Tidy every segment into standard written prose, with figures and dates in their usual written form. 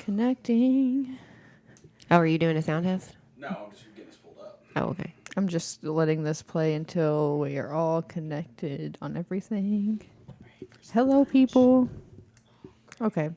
Connecting. Oh, are you doing a sound test? No, I'm just getting this pulled up. Oh, okay. I'm just letting this play until we are all connected on everything. Hello, people. Okay.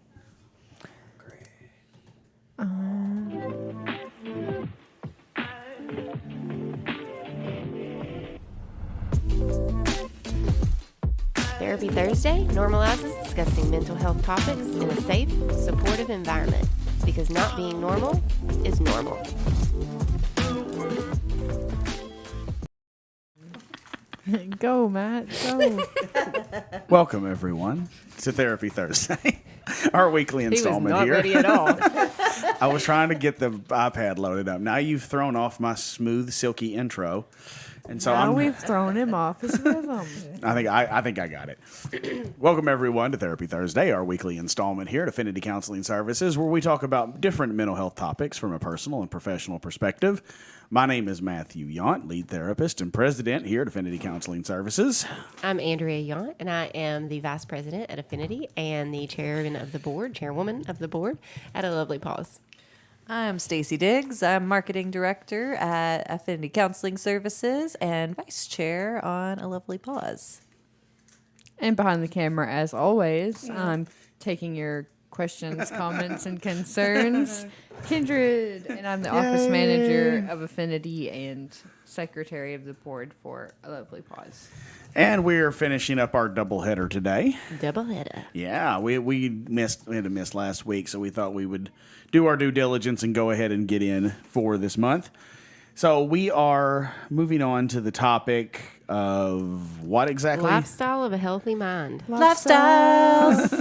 Therapy Thursday normalizes discussing mental health topics in a safe, supportive environment because not being normal is normal. Go, Matt. Go. Welcome, everyone, to Therapy Thursday, our weekly He was installment not here. ready at all. I was trying to get the iPad loaded up. Now you've thrown off my smooth, silky intro, and so Now we've thrown him off his rhythm. I think I got it. Welcome everyone to Therapy Thursday, our weekly installment here at Affinity Counseling Services, where we talk about different mental health topics from a personal and professional perspective. My name is Matthew Yount, lead therapist and president here at Affinity Counseling Services. I'm Andrea Yount, and I am the vice president at Affinity and the chairwoman of the board at A Lovely Pause. I'm Stacy Diggs. I'm marketing director at Affinity Counseling Services and vice chair on A Lovely Pause. And behind the camera, as always, I'm taking your questions, comments, and concerns. Kindred, and I'm the office manager of Affinity and secretary of the board for A Lovely Pause. And we're finishing up our doubleheader today. Doubleheader. Yeah, we had to miss last week, so we thought we would do our due diligence and go ahead and get in for this month. So we are moving on to the topic of what exactly? Lifestyle of a healthy mind. Lifestyles.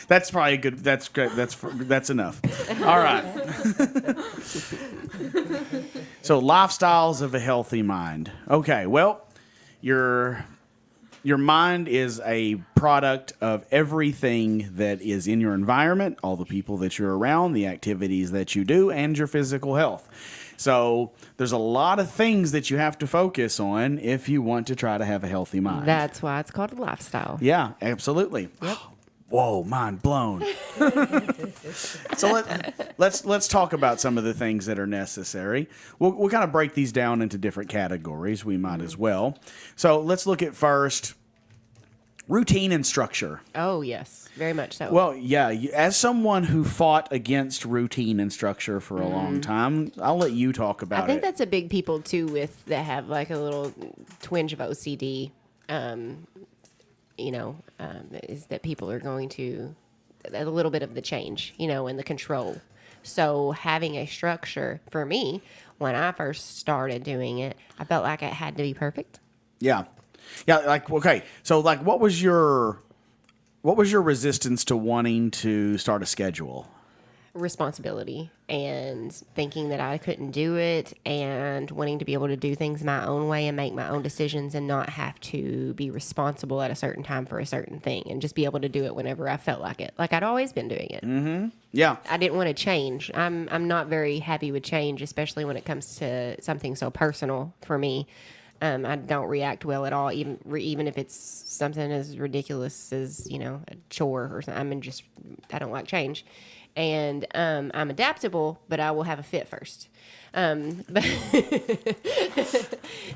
That's probably good. That's good. That's enough. All right. So lifestyles of a healthy mind. Okay. Well, your mind is a product of everything that is in your environment, all the people that you're around, the activities that you do, and your physical health. So there's a lot of things that you have to focus on if you want to try to have a healthy mind. That's why it's called a lifestyle. Yeah, absolutely. Yep. Whoa, mind blown. So let's talk about some of the things that are necessary. We'll kind of break these down into different categories. We might as well. So let's look at first routine and structure. Oh, yes. Very much so. Well, yeah, as someone who fought against routine and structure for a long time, I'll let you talk about it. I think that's a big people, too, that have like a little twinge of OCD. Is that people are going to a little bit of the change, and the control. So having a structure for me, when I first started doing it, I felt like it had to be perfect. Yeah. Yeah, like, okay. So like what was your resistance to wanting to start a schedule? Responsibility and thinking that I couldn't do it and wanting to be able to do things my own way and make my own decisions and not have to be responsible at a certain time for a certain thing and just be able to do it whenever I felt like it. Like I'd always been doing it. Mm-hmm. Yeah. I didn't want to change. I'm not very happy with change, especially when it comes to something so personal for me. I don't react well at all, even if it's something as ridiculous as, a chore or something. I don't like change. And I'm adaptable, but I will have a fit first. So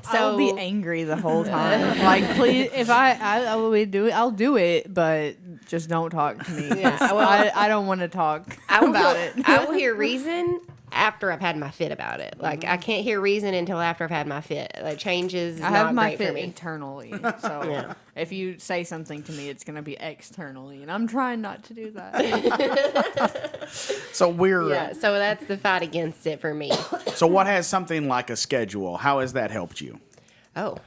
I'll be angry the whole time. Like, please, if I will do it, I'll do it, but just don't talk to me. Yeah, well, I don't want to talk about it. I will hear reason after I've had my fit about it. Like, I can't hear reason until after I've had my fit. Like, changes is I have not my great for fit me. internally, so Yeah. if you say something to me, it's going to be externally, and I'm trying not to do that. So Yeah, so that's the fight against it for me. So what has something like a schedule? How has that helped you? Oh,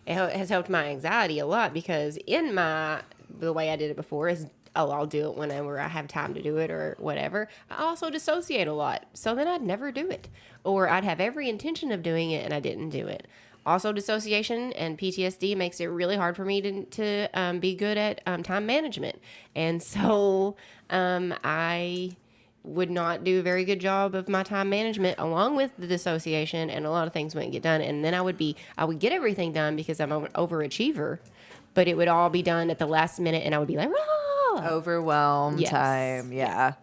it has helped my anxiety a lot because the way I did it before is, I'll do it whenever I have time to do it or whatever. I also dissociate a lot. So then I'd never do it. Or I'd have every intention of doing it and I didn't do it. Also, dissociation and PTSD makes it really hard for me to be good at time management. And so I would not do a very good job of my time management along with the dissociation, and a lot of things wouldn't get done. And then I would get everything done because I'm an overachiever, but it would all be done at the last minute and I would be like, oh, Overwhelm Yes. time. Yeah.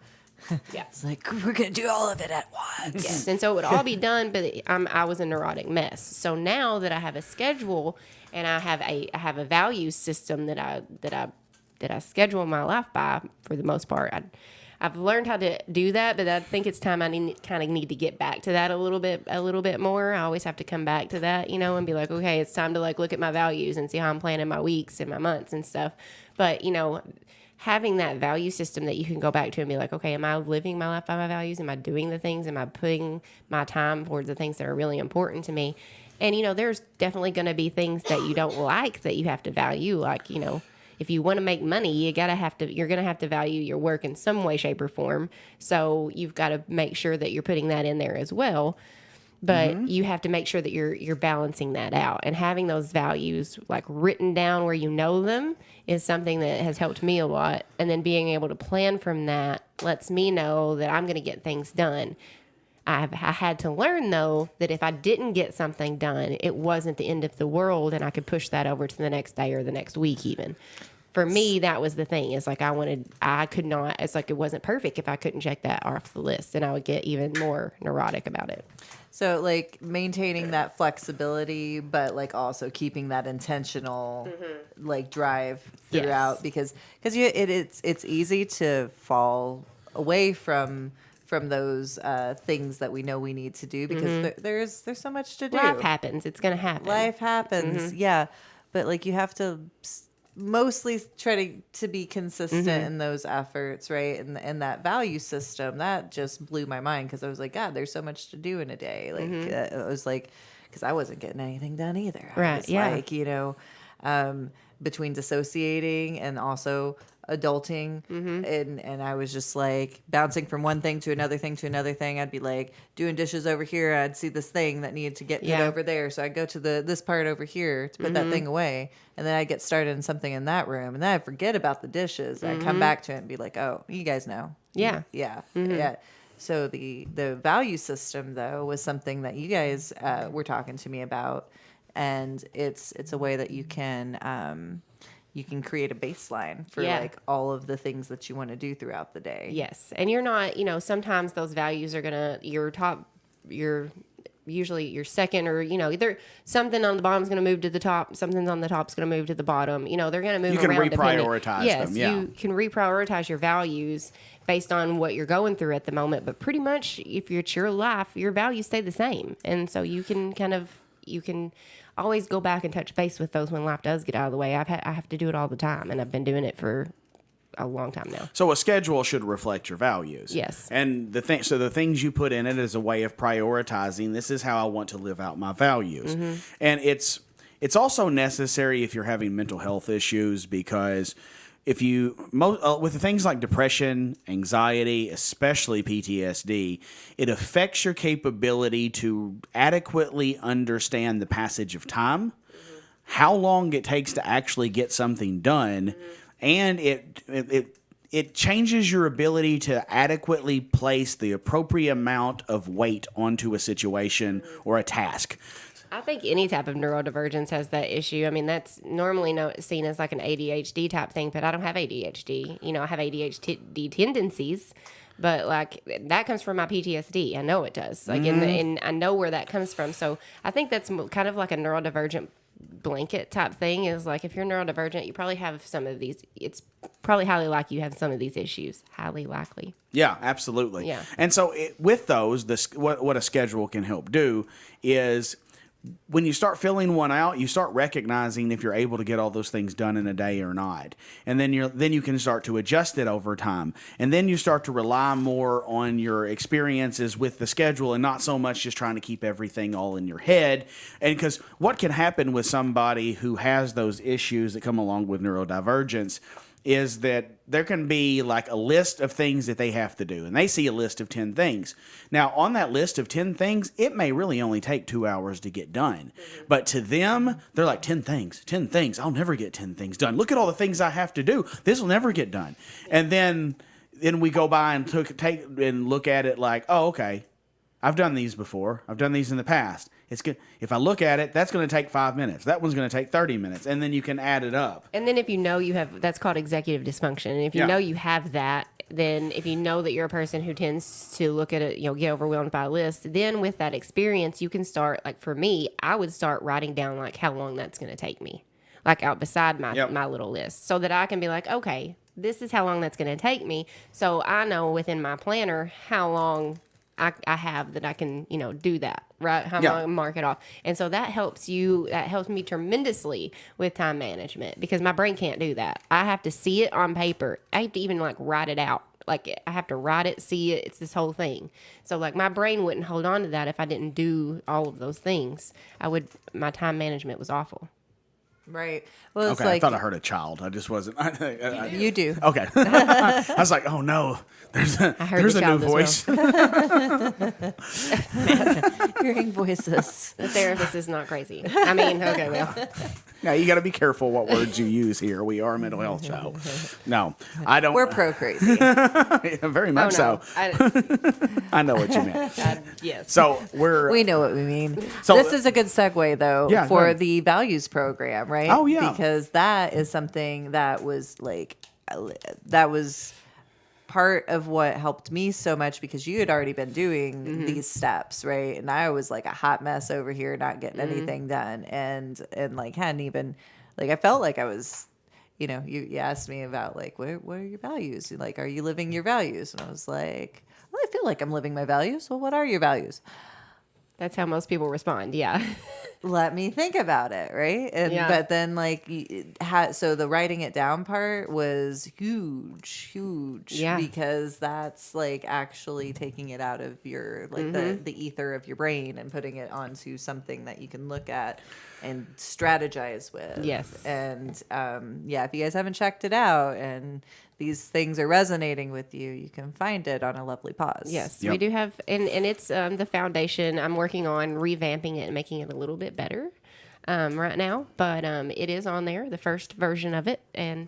Yeah. It's like, we're going to do all of it at once. Yes, and so it would all be done, but I was a neurotic mess. So now that I have a schedule and I have a value system that I schedule my life by, for the most part, I've learned how to do that. But I think it's time I kind of need to get back to that a little bit more. I always have to come back to that, and be like, okay, it's time to like look at my values and see how I'm planning my weeks and my months and stuff. But having that value system that you can go back to and be like, okay, am I living my life by my values? Am I doing the things? Am I putting my time towards the things that are really important to me? And, there's definitely going to be things that you don't like that you have to value. Like, if you want to make money, you're going to have to value your work in some way, shape, or form. So you've got to make sure that you're putting that in there as well. But you have to make sure that you're balancing that out, and having those values like written down where you know them is something that has helped me a lot. And then being able to plan from that lets me know that I'm going to get things done. I had to learn, though, that if I didn't get something done, it wasn't the end of the world, and I could push that over to the next day or the next week even. For me, that was the thing. It's like it's like it wasn't perfect if I couldn't check that off the list, and I would get even more neurotic about it. So like maintaining that flexibility, but like also keeping that intentional like drive throughout, because it's easy to fall away from those things that we know we need to do, because there's so much to do. Life happens. It's going to happen. Life happens, yeah. But like you have to mostly try to be consistent in those efforts, right? And that value system, that just blew my mind, because I was like, God, there's so much to do in a day. Like it was like, because I wasn't getting anything done either. I was like, between dissociating and also adulting, and I was just like bouncing from one thing to another thing to another thing. I'd be like doing dishes over here, I'd see this thing that needed to get put over there, so I'd go to this part over here to put that thing away, and then I'd get started in something in that room, and then I'd forget about the dishes. I'd come back to it and be like, oh, you guys know. Yeah. So the value system, though, was something that you guys were talking to me about, and it's a way that you can create a baseline for like all of the things that you want to do throughout the day. Yes. And you're not, sometimes those values are usually your second, or, either something on the bottom is going to move to the top, something's on the top is going to move to the bottom. They're going to move around. You can reprioritize them. Yeah. You can reprioritize your values based on what you're going through at the moment. But pretty much if it's your life, your values stay the same. And so you can always go back and touch base with those when life does get out of the way. I have to do it all the time, and I've been doing it for a long time now. So a schedule should reflect your values. Yes. And the things you put in it is a way of prioritizing. This is how I want to live out my values. And it's also necessary if you're having mental health issues, because if you with the things like depression, anxiety, especially PTSD, it affects your capability to adequately understand the passage of time, how long it takes to actually get something done, and it changes your ability to adequately place the appropriate amount of weight onto a situation or a task. I think any type of neurodivergence has that issue. I mean, that's normally seen as like an ADHD type thing, but I don't have ADHD. I have ADHD tendencies, but like that comes from my PTSD. I know it does. Like, and I know where that comes from. So I think that's kind of like a neurodivergent blanket type thing. Is like, if you're neurodivergent, you probably have some of these. It's probably highly likely you have some of these issues. Highly likely. Yeah, absolutely. Yeah. And so with those, what a schedule can help do is, when you start filling one out, you start recognizing if you're able to get all those things done in a day or not. And then you can start to adjust it over time. And then you start to rely more on your experiences with the schedule, and not so much just trying to keep everything all in your head. And because what can happen with somebody who has those issues that come along with neurodivergence is that there can be like a list of things that they have to do, and they see a list of 10 things. Now, on that list of 10 things, it may really only take 2 hours to get done. But to them, they're like, 10 things. I'll never get 10 things done. Look at all the things I have to do. This will never get done. And then we go by and take and look at it like, oh, okay. I've done these before. I've done these in the past. It's good. If I look at it, that's going to take 5 minutes. That one's going to take 30 minutes. And then you can add it up. And then if you know you have, that's called executive dysfunction. And if you Yeah. know you have that, then if you know that you're a person who tends to look at it, get overwhelmed by a list, then with that experience, you can start, like for me, I would start writing down like how long that's going to take me, like out beside my, Yep. my little list, so that I can be like, okay, this is how long that's going to take me. So I know within my planner how long I have that I can, do that, right? How Yeah. long I mark it off. And so that helps me tremendously with time management, because my brain can't do that. I have to see it on paper. I have to even like write it out. Like I have to write it, see it. It's this whole thing. So like my brain wouldn't hold on to that if I didn't do all of those things. My time management was awful. Right. Well, it's Okay, I like thought I heard a child. I just wasn't. you do. Okay. I was like, oh no, there's a heard the new child as voice. Hearing voices. The therapist is not crazy. I mean, okay, well, Now you got to be careful what words you use here. We are a mental health show. No, I don't. We're pro crazy. Very much so. I know what you meant. Yes. So we're We know what we mean. So- This is a good segue, though, Yeah, go for ahead. the values program, right? Oh, yeah. Because that is something that was part of what helped me so much, because you had already been doing these steps, right? And I was like a hot mess over here, not getting anything done, and like hadn't even like I felt like I was. You asked me about like what are your values? Like, are you living your values? And I was like, well, I feel like I'm living my values. Well, what are your values? That's how most people respond. Yeah. Let me think about it, right? And Yeah. but then so the writing it down part was huge, Yeah. because that's like actually taking it out of your the ether of your brain and putting it onto something that you can look at and strategize with. Yes. And if you guys haven't checked it out and these things are resonating with you, you can find it on A Lovely Pause. Yes, Yep. we do have, and it's the foundation. I'm working on revamping it and making it a little bit better right now, but it is on there, the first version of it, and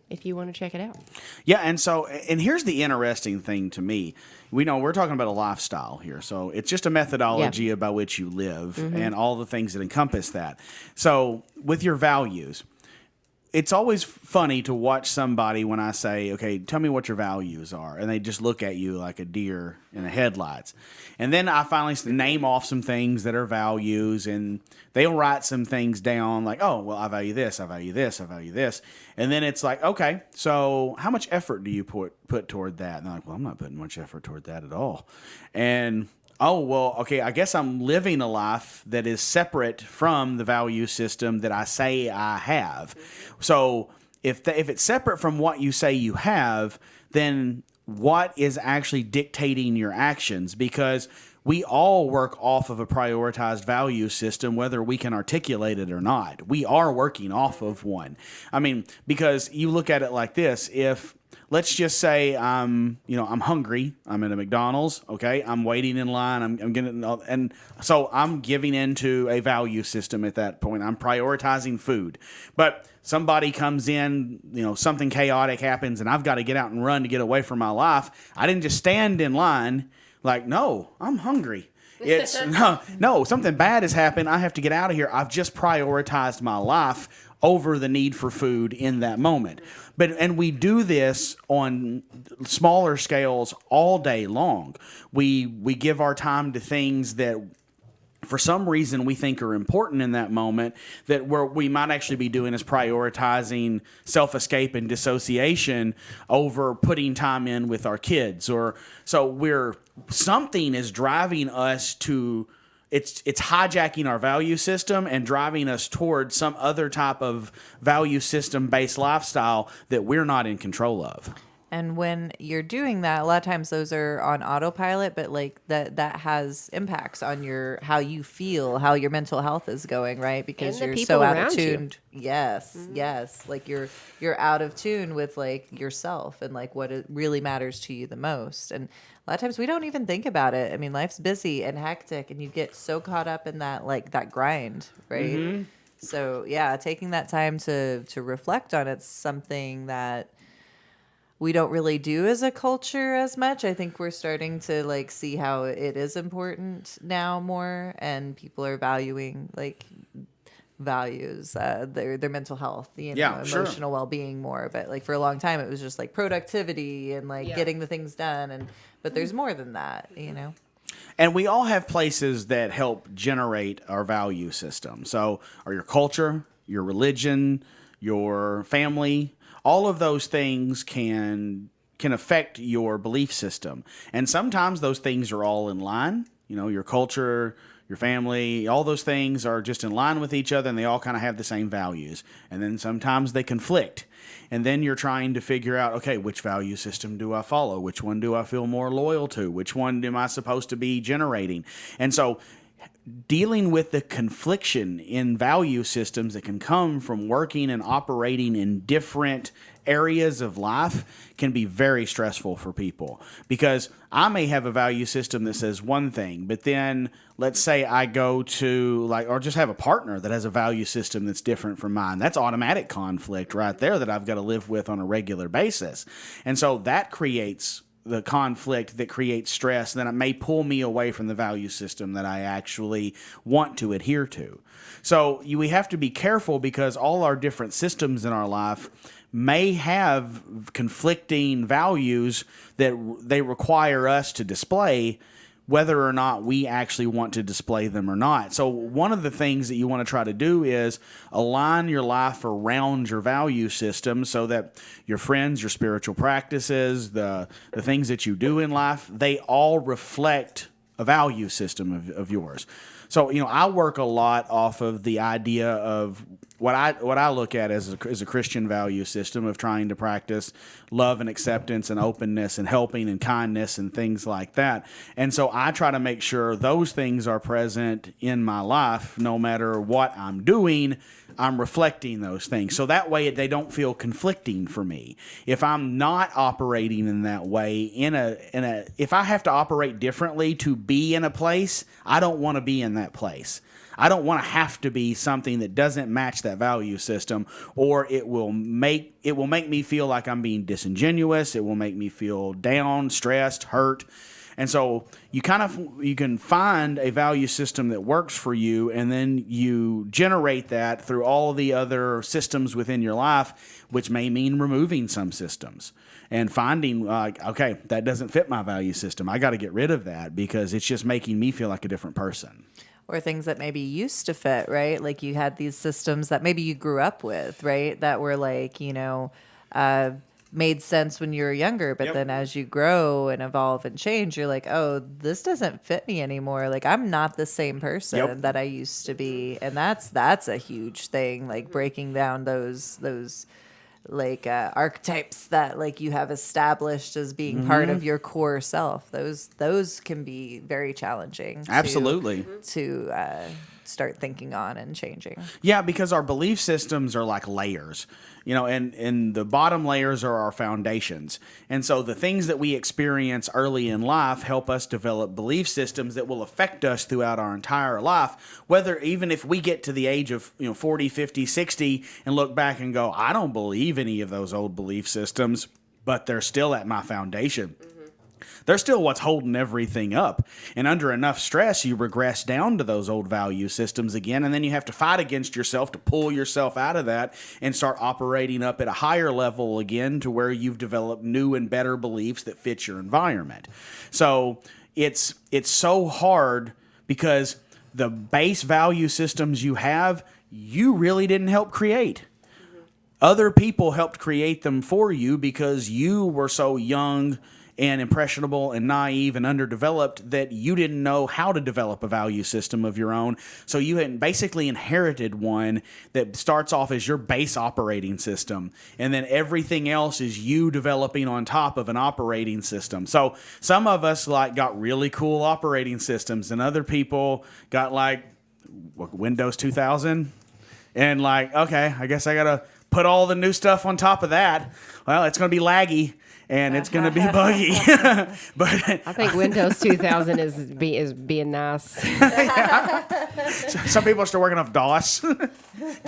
if you want to check it out. Yeah, and here's the interesting thing to me. We know we're talking about a lifestyle here, so it's just a methodology by which you live and all the things that encompass that. So with your values, it's always funny to watch somebody when I say, okay, tell me what your values are. And they just look at you like a deer in the headlights. And then I finally name off some things that are values, and they'll write some things down like, oh, well, I value this, I value this, I value this. And then it's like, okay, so how much effort do you put toward that? And they're like, well, I'm not putting much effort toward that at all. And oh, well, okay, I guess I'm living a life that is separate from the value system that I say I have. So if it's separate from what you say you have, then what is actually dictating your actions? Because we all work off of a prioritized value system, whether we can articulate it or not. We are working off of one. I mean, because you look at it like this, let's just say I'm hungry. I'm at a McDonald's. Okay, I'm waiting in line. I'm getting, and so I'm giving into a value system at that point. I'm prioritizing food, but somebody comes in, something chaotic happens, and I've got to get out and run to get away from my life. I didn't just stand in line. Like, no, I'm hungry. It's no, something bad has happened. I have to get out of here. I've just prioritized my life over the need for food in that moment. And we do this on smaller scales all day long. We give our time to things that for some reason we think are important in that moment, that where we might actually be doing is prioritizing self-escape and dissociation over putting time in with our kids. Or so something is driving us to, it's hijacking our value system and driving us towards some other type of value system based lifestyle that we're not in control of. And when you're doing that, a lot of times those are on autopilot, but like that has impacts on how you feel, how your mental health is going, right? Because And the you're people so out of around you. tune. Yes, yes. Like you're out of tune with like yourself and like what it really matters to you the most. And a lot of times we don't even think about it. I mean, life's busy and hectic, and you get so caught up in that grind, right? So yeah, taking that time to reflect on it's something that we don't really do as a culture as much. I think we're starting to like see how it is important now more, and people are valuing like values their mental health, emotional well-being more. But like for a long time it was just like productivity and like getting the things done, and but there's more than that. And we all have places that help generate our value system. So, or your culture, your religion, your family, all of those things can affect your belief system. And sometimes those things are all in line. Your culture, your family, all those things are just in line with each other, and they all kind of have the same values. And then sometimes they conflict. And then you're trying to figure out, okay, which value system do I follow? Which one do I feel more loyal to? Which one am I supposed to be generating? And so dealing with the confliction in value systems that can come from working and operating in different areas of life can be very stressful for people, because I may have a value system that says one thing, but then let's say I go to or just have a partner that has a value system that's different from mine. That's automatic conflict right there that I've got to live with on a regular basis. And so that creates the conflict that creates stress, then it may pull me away from the value system that I actually want to adhere to. So we have to be careful, because all our different systems in our life may have conflicting values that they require us to display, whether or not we actually want to display them or not. So one of the things that you want to try to do is align your life around your value system, so that your friends, your spiritual practices, the things that you do in life, they all reflect a value system of yours. So, I work a lot off of the idea of what I look at as a Christian value system of trying to practice love and acceptance and openness and helping and kindness and things like that. And so I try to make sure those things are present in my life. No matter what I'm doing, I'm reflecting those things. So that way they don't feel conflicting for me. If I'm not operating in that way, if I have to operate differently to be in a place, I don't want to be in that place. I don't want to have to be something that doesn't match that value system, or it will make me feel like I'm being disingenuous. It will make me feel down, stressed, hurt. And so you can find a value system that works for you, and then you generate that through all the other systems within your life, which may mean removing some systems and finding okay, that doesn't fit my value system. I got to get rid of that because it's just making me feel like a different person. Or things that maybe used to fit, right? Like you had these systems that maybe you grew up with, right? That were like, made sense when you were younger, but then as you grow and evolve and change, you're like, oh, this doesn't fit me anymore. Like I'm not the same person that I used to be. And that's a huge thing, like breaking down those like archetypes that like you have established as being part of your core self. Those can be very challenging. Absolutely. To start thinking on and changing. Yeah, because our belief systems are like layers, and the bottom layers are our foundations. And so the things that we experience early in life help us develop belief systems that will affect us throughout our entire life, even if we get to the age of 40, 50, 60 and look back and go, I don't believe any of those old belief systems, but they're still at my foundation. They're still what's holding everything up. And under enough stress, you regress down to those old value systems again. And then you have to fight against yourself to pull yourself out of that and start operating up at a higher level again to where you've developed new and better beliefs that fit your environment. So it's so hard because the base value systems you have, you really didn't help create. Other people helped create them for you because you were so young and impressionable and naive and underdeveloped that you didn't know how to develop a value system of your own. So you had basically inherited one that starts off as your base operating system. And then everything else is you developing on top of an operating system. So some of us got really cool operating systems, and other people got Windows 2000 and okay, I guess I got to put all the new stuff on top of that. Well, it's going to be laggy. and it's going to be buggy. But I think Windows 2000 is being nice. some people are still working off DOS, or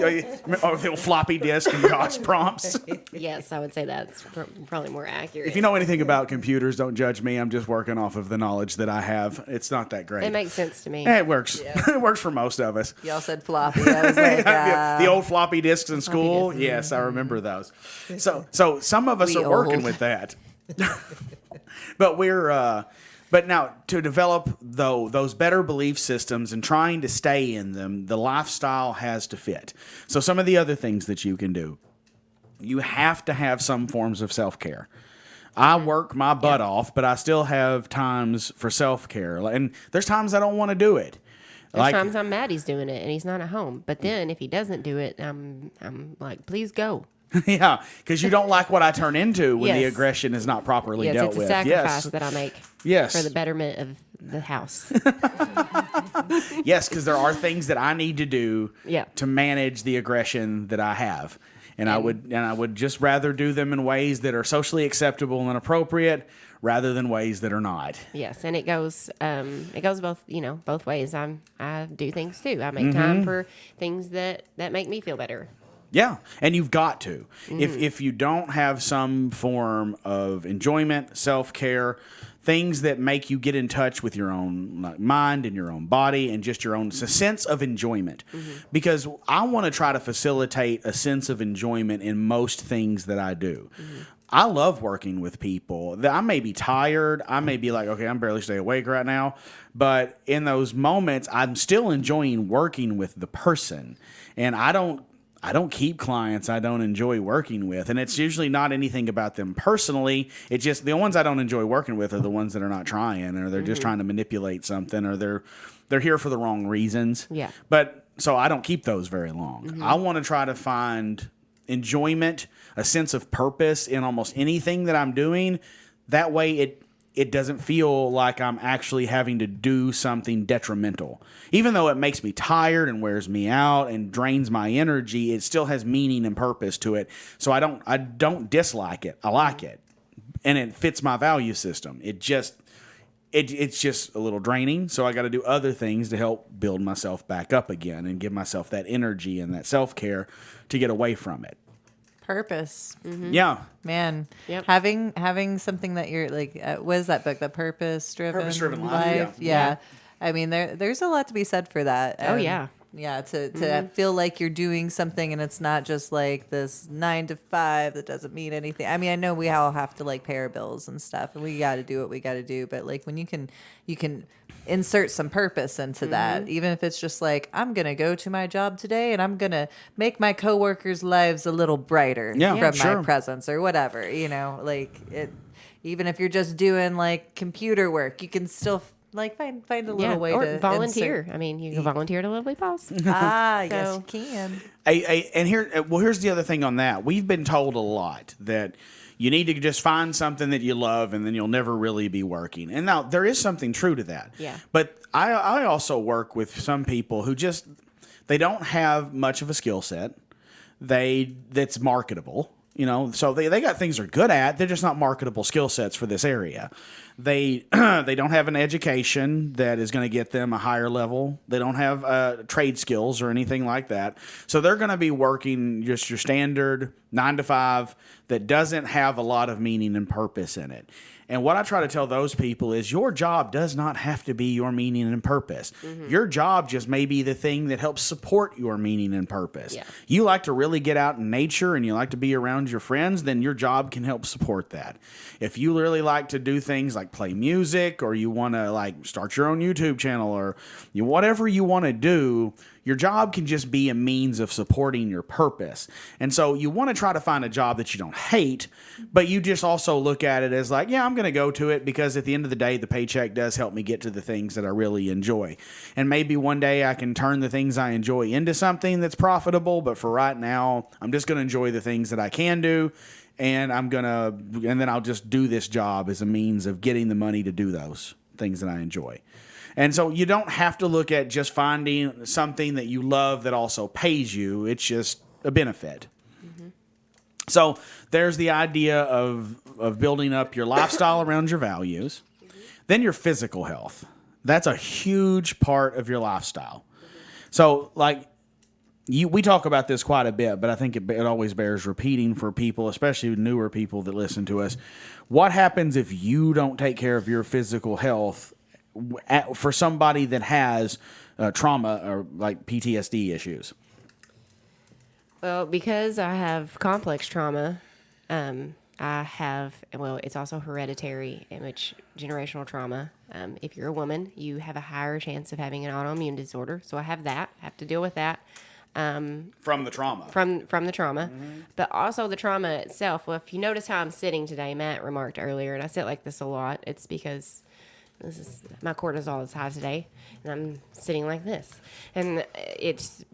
the old floppy disk and DOS prompts. Yes, I would say that's probably more accurate. If you know anything about computers, don't judge me. I'm just working off of the knowledge that I have. It's not that great. It makes sense to me. It works. It works for most of us. Y'all said floppy. I was like, The old floppy disks in school. disks. Yes, I remember those. So some of us We are working old. with that. But but now to develop those better belief systems and trying to stay in them, the lifestyle has to fit. So some of the other things that you can do, you have to have some forms of self-care. I work my butt off, but I still have times for self-care. And there's times I don't want to do it. There's times I'm mad he's doing it and he's not at home. But then if he doesn't do it, I'm like, please go. Yeah, because you don't like what I turn into when the Yes. aggression is not properly Yes, dealt it's a with. sacrifice that I make Yes. for the betterment of the house. Yes, because there are things that I need to do Yeah. to manage the aggression that I have. And I would just rather do them in ways that are socially acceptable and appropriate rather than ways that are not. Yes, and it goes both ways. I do things too. I Mm-hmm. make time for things that make me feel better. Yeah, and you've got to. If you don't have some form of enjoyment, self-care, things that make you get in touch with your own mind and your own body and just your own sense of enjoyment. Because I want to try to facilitate a sense of enjoyment in most things that I do. I love working with people. I may be tired. I may be like, okay, I'm barely staying awake right now. But in those moments, I'm still enjoying working with the person. And I don't keep clients I don't enjoy working with. And it's usually not anything about them personally. It's just the ones I don't enjoy working with are the ones that are not trying, or they're just trying to manipulate something, or they're here for the wrong reasons. Yeah. But so I don't keep those very long. I want to try to find enjoyment, a sense of purpose in almost anything that I'm doing. That way it doesn't feel like I'm actually having to do something detrimental. Even though it makes me tired and wears me out and drains my energy, it still has meaning and purpose to it. So I don't dislike it. I like it. And it fits my value system. It's just a little draining, so I got to do other things to help build myself back up again and give myself that energy and that self-care to get away from it. purpose. Yeah. Man, Yep. having something that you're like, what is that book? The Purpose-Driven Life, Yeah. I mean, there's a lot to be said for that. Oh, yeah. Yeah, to feel like you're doing something and it's not just like this 9 to 5 that doesn't mean anything. I mean, I know we all have to like pay our bills and stuff, and we got to do what we got to do. But like when you can insert some purpose into that, even if it's just like, I'm gonna go to my job today and I'm gonna make my coworkers' lives a little brighter from sure. my presence or whatever. You know, like it. Even if you're just doing like computer work, you can still like find a little way or to volunteer. insert. I mean, you can volunteer to Lovely Paws. Yes, So- you can. And here's the other thing on that. We've been told a lot that you need to just find something that you love and then you'll never really be working. And now there is something true to that. Yeah. But I also work with some people who they don't have much of a skill set. That's marketable. You know, so they got things they're good at. They're just not marketable skill sets for this area. They don't have an education that is going to get them a higher level. They don't have trade skills or anything like that. So they're going to be working just your standard 9 to 5 that doesn't have a lot of meaning and purpose in it. And what I try to tell those people is your job does not have to be your meaning and purpose. Your job just may be the thing that helps support your meaning and purpose. Yeah. You like to really get out in nature and you like to be around your friends, then your job can help support that. If you really like to do things like play music, or you want to like start your own YouTube channel, or whatever you want to do, your job can just be a means of supporting your purpose. And so you want to try to find a job that you don't hate, but you just also look at it as like, yeah, I'm going to go to it because at the end of the day, the paycheck does help me get to the things that I really enjoy. And maybe one day I can turn the things I enjoy into something that's profitable, but for right now, I'm just going to enjoy the things that I can do. And then I'll just do this job as a means of getting the money to do those things that I enjoy. And so you don't have to look at just finding something that you love that also pays you. It's just a benefit. So there's the idea of building up your lifestyle around your values. Then your physical health. That's a huge part of your lifestyle. So like we talk about this quite a bit, but I think it always bears repeating for people, especially newer people that listen to us. What happens if you don't take care of your physical health for somebody that has trauma or like PTSD issues? Well, because I have complex trauma, it's also hereditary, in which generational trauma. If you're a woman, you have a higher chance of having an autoimmune disorder. So I have that. I have to deal with that. From the trauma. From the trauma. But also the trauma itself. Well, if you notice how I'm sitting today, Matt remarked earlier, and I sit like this a lot, it's because my cortisol is high today, and I'm sitting like this, and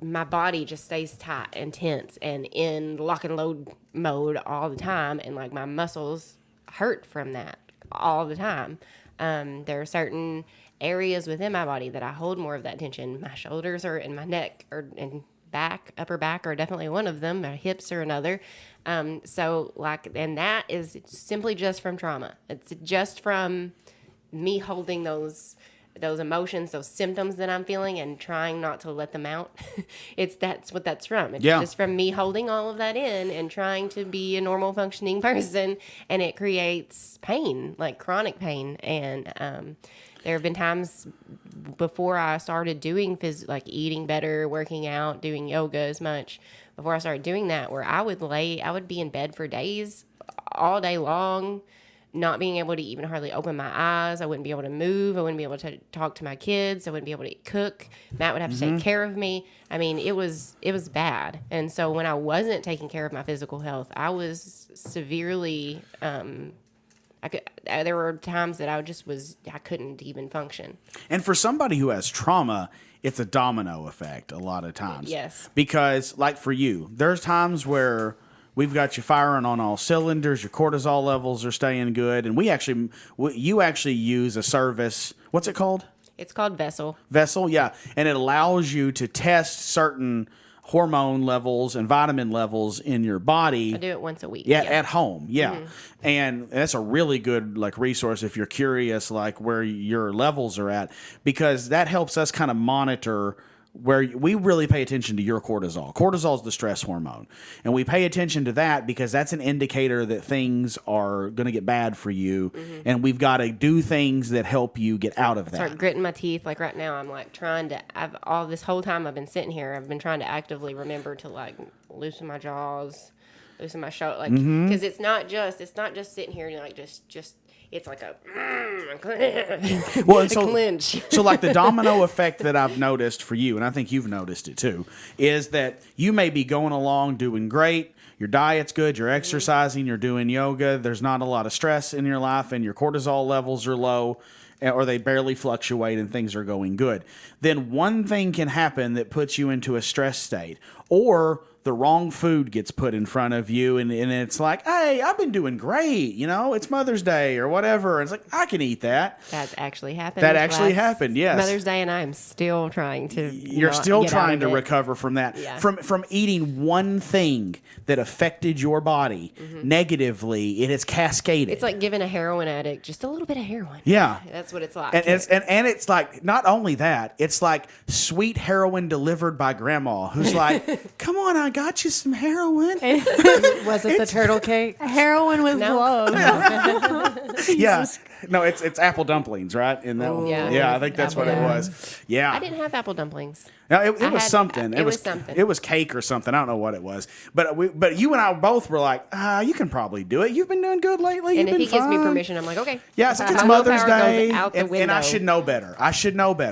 my body just stays tight and tense and in lock and load mode all the time, and like my muscles hurt from that all the time. There are certain areas within my body that I hold more of that tension. My shoulders are, and my neck and upper back are definitely one of them. My hips are another. And that is simply just from trauma. It's just from me holding those emotions, those symptoms that I'm feeling and trying not to let them out. That's what that's from. It's just from me holding all of that in and trying to be a normal functioning person, and it creates pain, like chronic pain. And there have been times before I started doing like eating better, working out, doing yoga as much, before I started doing that, where I would be in bed for days, all day long, not being able to even hardly open my eyes. I wouldn't be able to move. I wouldn't be able to talk to my kids. I wouldn't be able to cook. Matt would have to take care of me. I mean, it was bad. And so when I wasn't taking care of my physical health, I was severely, there were times that I couldn't even function. And for somebody who has trauma, it's a domino effect a lot of times. Yes. Because like for you, there's times where we've got you firing on all cylinders. Your cortisol levels are staying good, and you actually use a service. What's it called? It's called Vessel. Vessel, yeah, and it allows you to test certain hormone levels and vitamin levels in your body. I do it once a week. Yeah, at home. Yeah, and that's a really good resource if you're curious where your levels are at, because that helps us kind of monitor where we really pay attention to your cortisol. Cortisol is the stress hormone. And we pay attention to that because that's an indicator that things are going to get bad for you. And we've got to do things that help you get out of that. Start gritting my teeth. Like right now, I'm trying to, this whole time I've been sitting here, I've been trying to actively remember to loosen my jaws, loosen my shoulder. Because it's not just sitting here and just it's like a clinch. So like the domino effect that I've noticed for you, and I think you've noticed it too, is that you may be going along doing great. Your diet's good. You're exercising. You're doing yoga. There's not a lot of stress in your life, and your cortisol levels are low, or they barely fluctuate, and things are going good. Then one thing can happen that puts you into a stress state, or the wrong food gets put in front of you, and it's like, hey, I've been doing great, it's Mother's Day or whatever. And it's like, I can eat that. That actually happened. Happened, yes. Mother's Day, and I'm still trying to. You're still trying to recover from that. Yeah. From eating one thing that affected your body negatively, it has cascaded. It's like giving a heroin addict just a little bit of heroin. Yeah. That's what it's like. And it's like, not only that, it's like sweet heroin delivered by grandma, who's like, come on, I got you some heroin. Was it the turtle cake? Heroin with love. Yeah. No, it's apple dumplings, right? In that one. Yeah, I think that's what it was. Yeah. I didn't have apple dumplings. No, it was something. It was something. It was cake or something. I don't know what it was. But you and I both were like, you can probably do it. You've been doing good lately. And You've if he been gives me fine. permission, I'm like, okay. Yeah, it's like it's My Mother's willpower goes Day, out the and I window. should know better.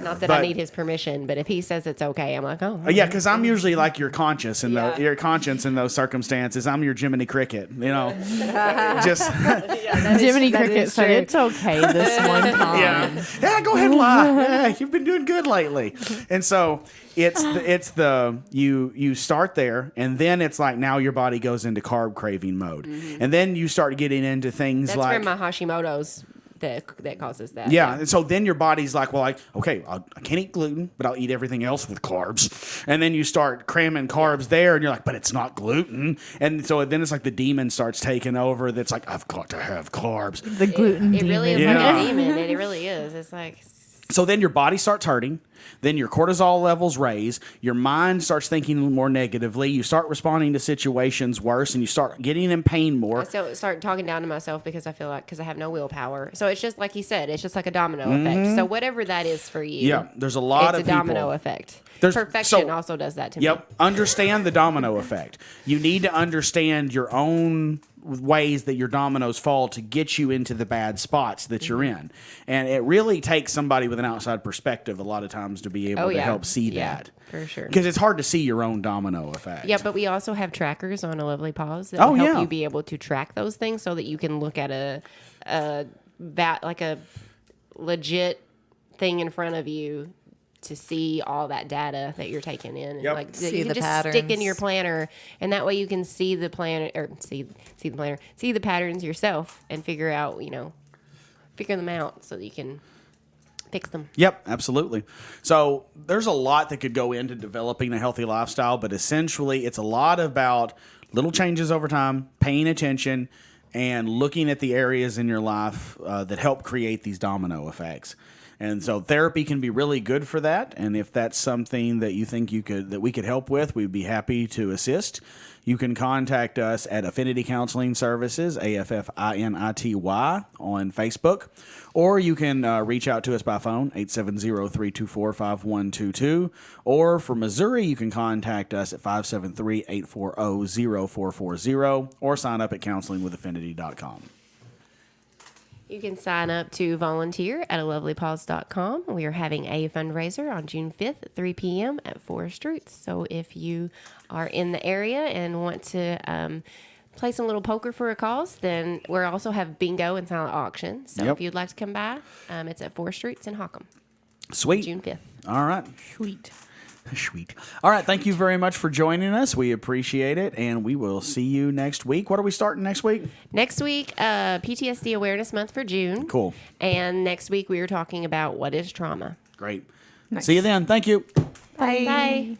Not that I need his permission, but if he says it's okay, I'm like, oh. Yeah, because I'm usually like your conscience in your conscience in those circumstances. I'm your Jiminy Cricket, just Jiminy Cricket is said true. it's okay this one time. yeah. Go ahead and lie. Yeah, you've been doing good lately, and so you start there, and then it's like now your body goes into carb craving mode, and then you start getting into things That's like where my Hashimoto's that causes that. Yeah, and so then your body's like, well, okay, I can't eat gluten, but I'll eat everything else with carbs. And then you start cramming carbs there, and you're like, but it's not gluten. And so then it's like the demon starts taking over. That's like, I've got to have carbs. The gluten It really is demon. Yeah. like a demon. It really is. It's like So then your body starts hurting. Then your cortisol levels raise. Your mind starts thinking more negatively. You start responding to situations worse, and you start getting in pain more. I still start talking down to myself because I feel like because I have no willpower. So it's just like you said, it's just like a domino effect. So whatever that is for you, Yeah, there's a lot it's of a domino people- effect. There's- Perfection so- also does that to me. Yep. Understand the domino effect. You need to understand your own ways that your dominoes fall to get you into the bad spots that you're in. And it really takes somebody with an outside perspective a lot of times to be able Oh, to yeah. help see Yeah, that. for sure. Because it's hard to see your own domino effect. Yeah, but we also have trackers on A Lovely Pause that Oh, will help yeah. you be able to track those things so that you can look at a legit thing in front of you to see all that data that you're taking in. And Yep. like that See you can the just stick in patterns. your planner, and that way you can see the planner or see the planner, see the patterns yourself, and figure them out so that you can fix them. Yep, absolutely. So there's a lot that could go into developing a healthy lifestyle, but essentially it's a lot about little changes over time, paying attention, and looking at the areas in your life that help create these domino effects. And so therapy can be really good for that. And if that's something that you think that we could help with, we'd be happy to assist. You can contact us at Affinity Counseling Services, AFFINITY, on Facebook, or you can reach out to us by phone, 870-324-5122. Or for Missouri, you can contact us at 573-840-0440, or sign up at counselingwithaffinity.com. You can sign up to volunteer at alovelypause.com. We are having a fundraiser on June 5th at 3 p.m. at Forest Roots. So if you are in the area and want to play some little poker for a cause, then we also have bingo and silent auction. So Yep. if you'd like to come by, it's at Forest Roots in Hockham, Sweet. June 5th. All right. Sweet. Sweet. All right. Thank you very much for joining us. We appreciate it. And we will see you next week. What are we starting next week? Next week, PTSD Awareness Month for June. Cool. And next week, we are talking about what is trauma. Great. Nice. See you then. Thank you. Bye.